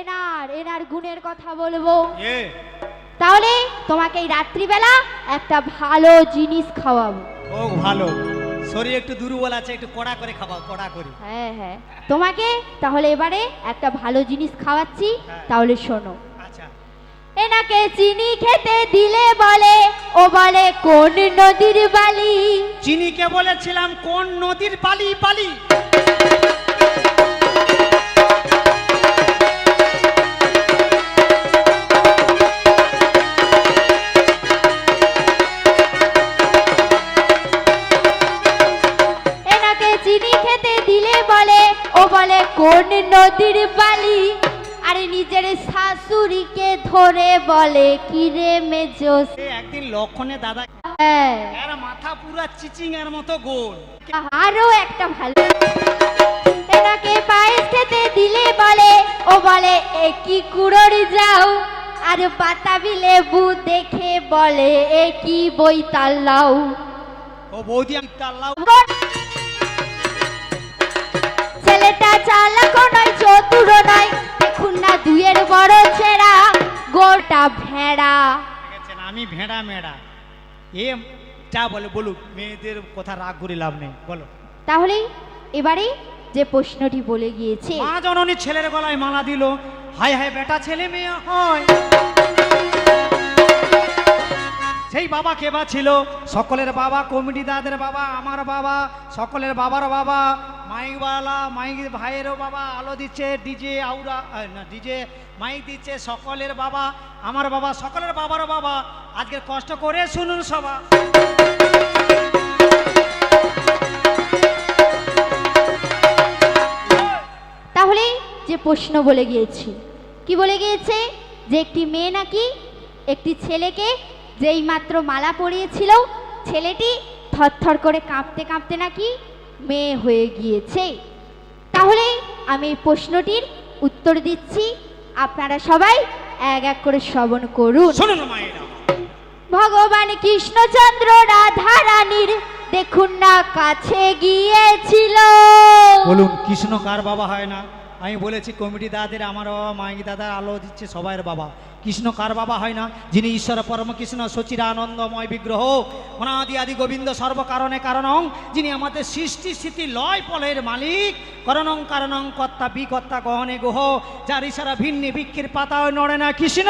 এনার এনার গুণের কথা বলবো। এ তাহলে তোমাকে এই রাত্রিবেলা একটা ভালো জিনিস খাওয়াবো। ও ভালো, শরীর একটু দুর্বল আছে, একটু কড়া করে খাওয়াও, কড়া করে। হ্যাঁ হ্যাঁ, তোমাকে তাহলে এবারে একটা ভালো জিনিস খাওয়াচ্ছি, তাহলে শোনো। আচ্ছা, এনাকে চিনি খেতে দিলে বলে, ও বলে কোন নদীর বালি। চিনিকে বলেছিলাম কোন নদীর বালি বালি। এনাকে চিনি খেতে দিলে বলে, ও বলে কোন নদীর বালি। আরে নিজের শাশুড়িকে ধরে বলে কি রে মেজো। একদিন লক্ষণে দাদা হ্যাঁ, এর মাথা পুরা চিচিং এর মতো গোল। আরো একটা ভালো। এনাকে পায়েস খেতে দিলে বলে, ও বলে এ কি কুড়োর যাও। আর পাতাবি লেবু দেখে বলে এ কি বইতাল্লাও। ও বৌদি আমি তাল্লাও। ছেলেটা চালাক নয়, চতুর নয়, দেখুন না দুয়ের বড় ছেঁড়া, গোটা ভেড়া। দেখেছেন আমি ভেড়া মেড়া। এ যা বলে বলুক, মেয়েদের কথা রাগ করে লাভ নেই, বলো। তাহলে এবারে যে প্রশ্নটি বলে গিয়েছে, মা জননী ছেলের গলায় মালা দিল, হায় হায় বেটা ছেলে মেয়ে হয়। সেই বাবা কে বা ছিল? সকলের বাবা, কমিটি দাদের বাবা, আমার বাবা, সকলের বাবার বাবা, মাইকওয়ালা, মাইক ভাইয়েরও বাবা, আলো দিচ্ছে, ডিজে আউরা না ডিজে মাইক দিচ্ছে, সকলের বাবা, আমার বাবা, সকলের বাবারও বাবা। আজকে কষ্ট করে শুনুন সবা। তাহলে যে প্রশ্ন বলে গিয়েছি, কি বলে গিয়েছে যে একটি মেয়ে নাকি একটি ছেলেকে যেই মাত্র মালা পরিয়েছিল, ছেলেটি থরথর করে কাঁপতে কাঁপতে নাকি মেয়ে হয়ে গিয়েছে। তাহলে আমি এই প্রশ্নটির উত্তর দিচ্ছি, আপনারা সবাই এক এক করে শ্রবণ করুন। শুনুন মায়েরা, ভগবান কৃষ্ণচন্দ্র রাধা রানীর দেখুন না কাছে গিয়েছিল। বলুন কৃষ্ণ কার বাবা হয় না? আমি বলেছি কমিটি দাদের, আমার বাবা, মাইক দাদার আলো দিচ্ছে সবাইয়ের বাবা। কৃষ্ণ কার বাবা হয় না? যিনি ঈশ্বর পরম কৃষ্ণ সচির আনন্দময় বিগ্রহ, অনাদি আদি গোবিন্দ সর্বকারণে কারণং, যিনি আমাদের সৃষ্টি স্থিতি লয় পলের মালিক, করণং কারণং কর্তা বিকর্তা গহনে গোহ, যার ইশারা ভিন্নি বৃক্ষের পাতায় নড়ে না। কৃষ্ণ